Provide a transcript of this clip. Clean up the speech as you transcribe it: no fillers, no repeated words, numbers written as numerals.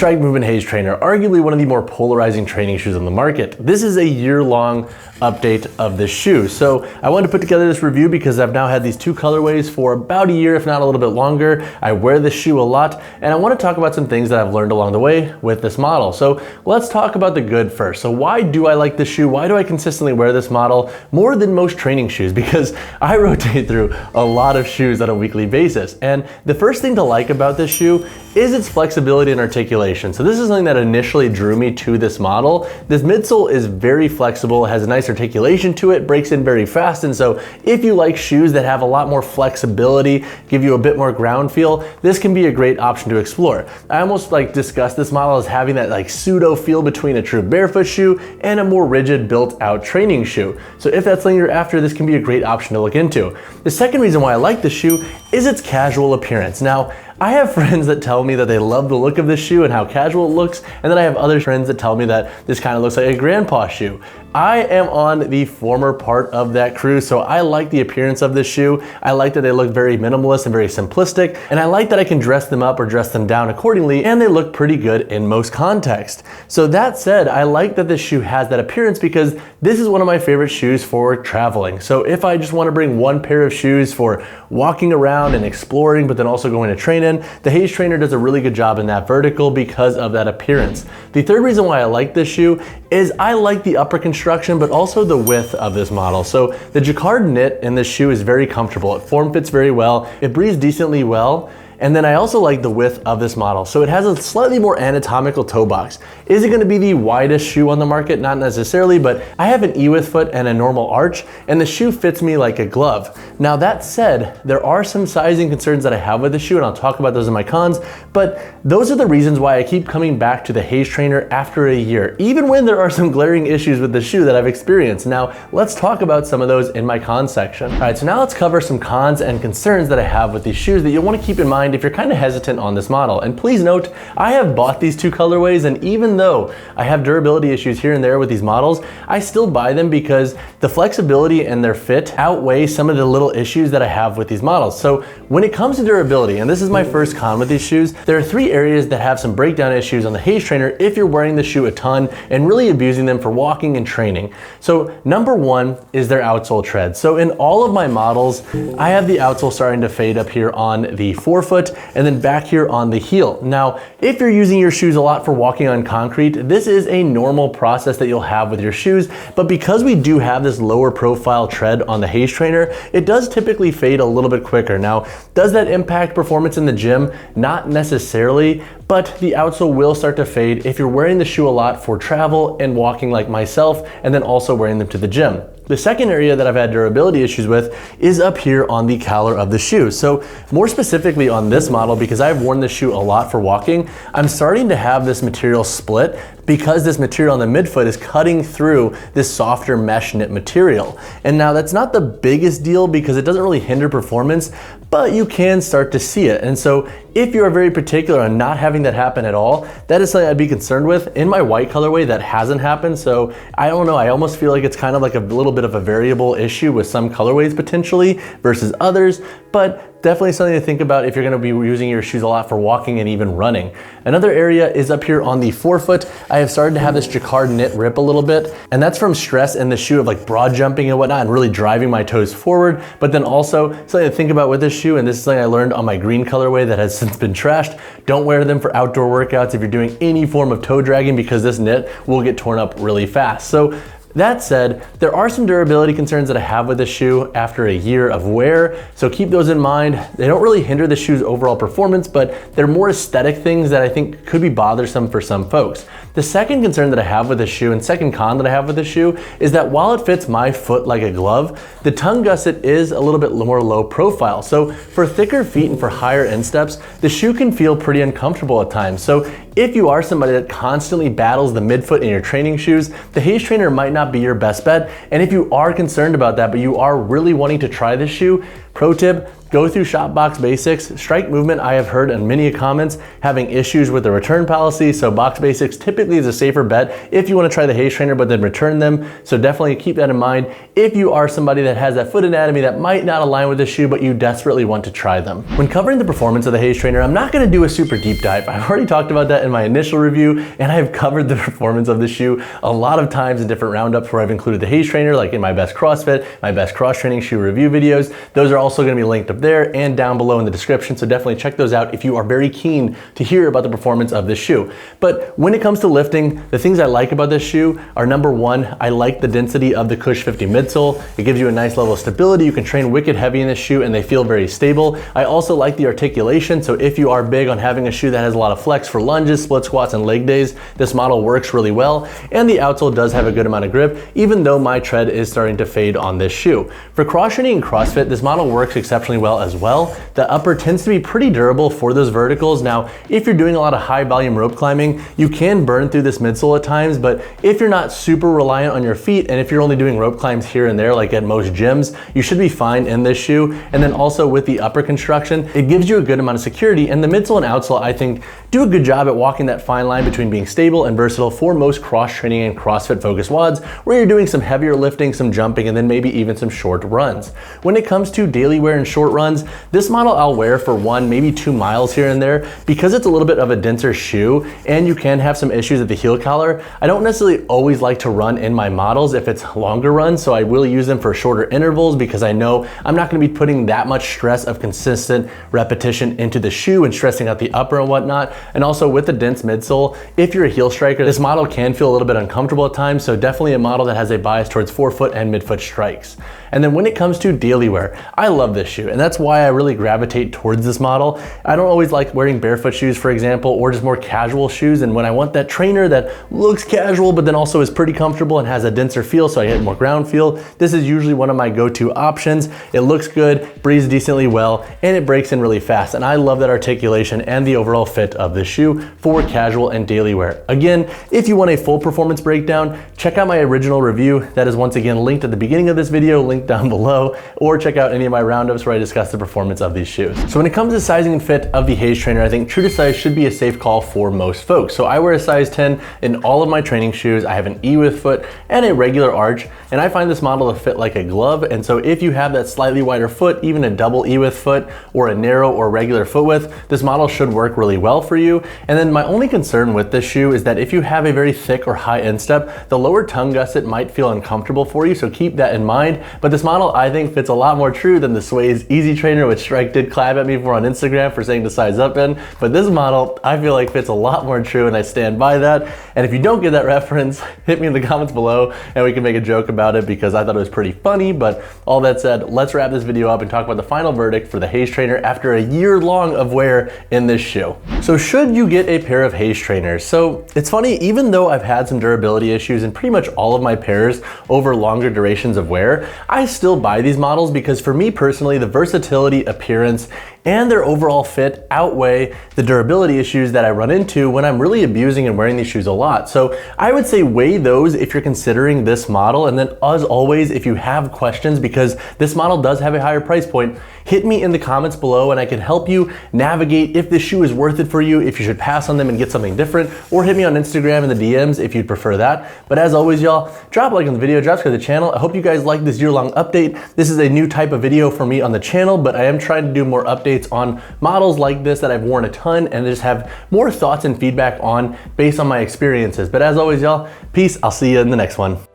Strike Movement Haze Trainer, arguably one of the more polarizing training shoes on the market. This is a year-long update of this shoe. So I wanted to put together this review because I've now had these two colorways for about a year, if not a little bit longer. I wear this shoe a lot, and I want to talk about some things that I've learned along the way with this model. So let's talk about the good first. So why do I like this shoe? Why do I consistently wear this model more than most training shoes? Because I rotate through a lot of shoes on a weekly basis. And the first thing to like about this shoe is its flexibility and articulation. So this is something that initially drew me to this model. This midsole is very flexible, has a nice articulation to it, breaks in very fast, and so if you like shoes that have a lot more flexibility, give you a bit more ground feel, this can be a great option to explore. I almost discuss this model as having that pseudo feel between a true barefoot shoe and a more rigid built out training shoe. So if that's something you're after, this can be a great option to look into. The second reason why I like this shoe is its casual appearance. Now, I have friends that tell me that they love the look of this shoe and how casual it looks, and then I have other friends that tell me that this kind of looks like a grandpa shoe. I am on the former part of that crew, so I like the appearance of this shoe. I like that they look very minimalist and very simplistic, and I like that I can dress them up or dress them down accordingly, and they look pretty good in most contexts. So that said, I like that this shoe has that appearance because this is one of my favorite shoes for traveling. So if I just want to bring one pair of shoes for walking around and exploring, but then also going to train in, the Haze Trainer does a really good job in that vertical because of that appearance. The third reason why I like this shoe is I like the upper construction, but also the width of this model. So the jacquard knit in this shoe is very comfortable. It form fits very well. It breathes decently well. And then I also like the width of this model. So it has a slightly more anatomical toe box. Is it gonna be the widest shoe on the market? Not necessarily, but I have an E-width foot and a normal arch, and the shoe fits me like a glove. Now that said, there are some sizing concerns that I have with the shoe, and I'll talk about those in my cons, but those are the reasons why I keep coming back to the Haze Trainer after a year, even when there are some glaring issues with the shoe that I've experienced. Now, let's talk about some of those in my cons section. All right, so now let's cover some cons and concerns that I have with these shoes that you'll wanna keep in mind if you're kind of hesitant on this model. And please note, I have bought these two colorways, and even though I have durability issues here and there with these models, I still buy them because the flexibility and their fit outweigh some of the little issues that I have with these models. So when it comes to durability, and this is my first con with these shoes, there are three areas that have some breakdown issues on the Haze Trainer if you're wearing the shoe a ton and really abusing them for walking and training. So number one is their outsole tread. So in all of my models, I have the outsole starting to fade up here on the forefoot and then back here on the heel. Now, if you're using your shoes a lot for walking on concrete, this is a normal process that you'll have with your shoes, but because we do have this lower profile tread on the Haze Trainer, it does typically fade a little bit quicker. Now, does that impact performance in the gym? Not necessarily, but the outsole will start to fade if you're wearing the shoe a lot for travel and walking like myself, and then also wearing them to the gym. The second area that I've had durability issues with is up here on the collar of the shoe. So more specifically on this model, because I've worn this shoe a lot for walking, I'm starting to have this material split because this material on the midfoot is cutting through this softer mesh knit material. And now that's not the biggest deal because it doesn't really hinder performance, but you can start to see it. And so if you are very particular on not having that happen at all, that is something I'd be concerned with. In my white colorway, that hasn't happened. So I don't know, I almost feel like it's kind of like a little bit of a variable issue with some colorways potentially versus others, but definitely something to think about if you're gonna be using your shoes a lot for walking and even running. Another area is up here on the forefoot. I have started to have this jacquard knit rip a little bit, and that's from stress in the shoe of broad jumping and whatnot and really driving my toes forward. But then also something to think about with this shoe, and this is something I learned on my green colorway that has since been trashed. Don't wear them for outdoor workouts if you're doing any form of toe dragging because this knit will get torn up really fast. So that said, there are some durability concerns that I have with this shoe after a year of wear, so keep those in mind. They don't really hinder the shoe's overall performance, but they're more aesthetic things that I think could be bothersome for some folks. The second concern that I have with this shoe, and second con that I have with this shoe, is that while it fits my foot like a glove, the tongue gusset is a little bit more low profile. So for thicker feet and for higher insteps, the shoe can feel pretty uncomfortable at times. So if you are somebody that constantly battles the midfoot in your training shoes, the Haze Trainer might not be your best bet. And if you are concerned about that, but you are really wanting to try this shoe, pro tip, Go through shop box basics. Strike movement, I have heard in many comments having issues with the return policy, so box basics typically is a safer bet if you want to try the Haze Trainer but then return them. So definitely keep that in mind if you are somebody that has that foot anatomy that might not align with the shoe but you desperately want to try them. When covering the performance of the Haze Trainer, I'm not going to do a super deep dive. I've already talked about that in my initial review, and I've covered the performance of the shoe a lot of times in different roundups where I've included the Haze Trainer, like in my best CrossFit, my best cross training shoe review videos. Those are also going to be linked up there and down below in the description, so definitely check those out if you are very keen to hear about the performance of this shoe. But when it comes to lifting, the things I like about this shoe are, number one, I like the density of the Cush 50 midsole. It gives you a nice level of stability. You can train wicked heavy in this shoe and they feel very stable. I also like the articulation, so if you are big on having a shoe that has a lot of flex for lunges, split squats, and leg days, this model works really well. And the outsole does have a good amount of grip, even though my tread is starting to fade on this shoe. For cross training and CrossFit, this model works exceptionally well as well. The upper tends to be pretty durable for those verticals. Now, if you're doing a lot of high volume rope climbing, you can burn through this midsole at times, but if you're not super reliant on your feet, and if you're only doing rope climbs here and there, like at most gyms, you should be fine in this shoe. And then also with the upper construction, it gives you a good amount of security, and the midsole and outsole, I think, do a good job at walking that fine line between being stable and versatile for most cross training and CrossFit focused wads, where you're doing some heavier lifting, some jumping, and then maybe even some short runs. When it comes to daily wear and short runs, this model I'll wear for 1, maybe 2 miles here and there because it's a little bit of a denser shoe and you can have some issues at the heel collar. I don't necessarily always like to run in my models if it's longer runs, so I will use them for shorter intervals because I know I'm not going to be putting that much stress of consistent repetition into the shoe and stressing out the upper and whatnot. And also with the dense midsole, if you're a heel striker, this model can feel a little bit uncomfortable at times, so definitely a model that has a bias towards forefoot and midfoot strikes. And then when it comes to daily wear, I love this shoe, and that's why I really gravitate towards this model. I don't always like wearing barefoot shoes, for example, or just more casual shoes, and when I want that trainer that looks casual but then also is pretty comfortable and has a denser feel so I get more ground feel, this is usually one of my go-to options. It looks good, breathes decently well, and it breaks in really fast, and I love that articulation and the overall fit of this shoe for casual and daily wear. Again, if you want a full performance breakdown, check out my original review. That is once again linked at the beginning of this video, linked down below, or check out any of my roundups where I discuss the performance of these shoes. So when it comes to sizing and fit of the Haze Trainer, I think true to size should be a safe call for most folks. So I wear a size 10 in all of my training shoes. I have an E width foot and a regular arch, and I find this model to fit like a glove. And so if you have that slightly wider foot, even a double E width foot or a narrow or regular foot width, this model should work really well for you. And then my only concern with this shoe is that if you have a very thick or high instep, the lower tongue gusset might feel uncomfortable for you, so keep that in mind. But this model I think fits a lot more true than the Sway's Easy Trainer, which Strike did clap at me for on Instagram for saying to size up in. But this model I feel like fits a lot more true, and I stand by that. And if you don't get that reference, hit me in the comments below and we can make a joke about it because I thought it was pretty funny. But all that said, let's wrap this video up and talk about the final verdict for the Haze Trainer after a year long of wear in this shoe. So should you get a pair of Haze Trainers? So it's funny, even though I've had some durability issues in pretty much all of my pairs over longer durations of wear, I still buy these models because for me personally, the versatility, appearance, and their overall fit outweigh the durability issues that I run into when I'm really abusing and wearing these shoes a lot. So I would say weigh those if you're considering this model. And then as always, if you have questions, because this model does have a higher price point, hit me in the comments below and I can help you navigate if this shoe is worth it for you, if you should pass on them and get something different, or hit me on Instagram in the DMs if you'd prefer that. But as always, y'all, drop a like on the video, drop subscribe to the channel. I hope you guys like this year-long update. This is a new type of video for me on the channel, but I am trying to do more updates on models like this that I've worn a ton and just have more thoughts and feedback on based on my experiences. But as always, y'all, peace. I'll see you in the next one.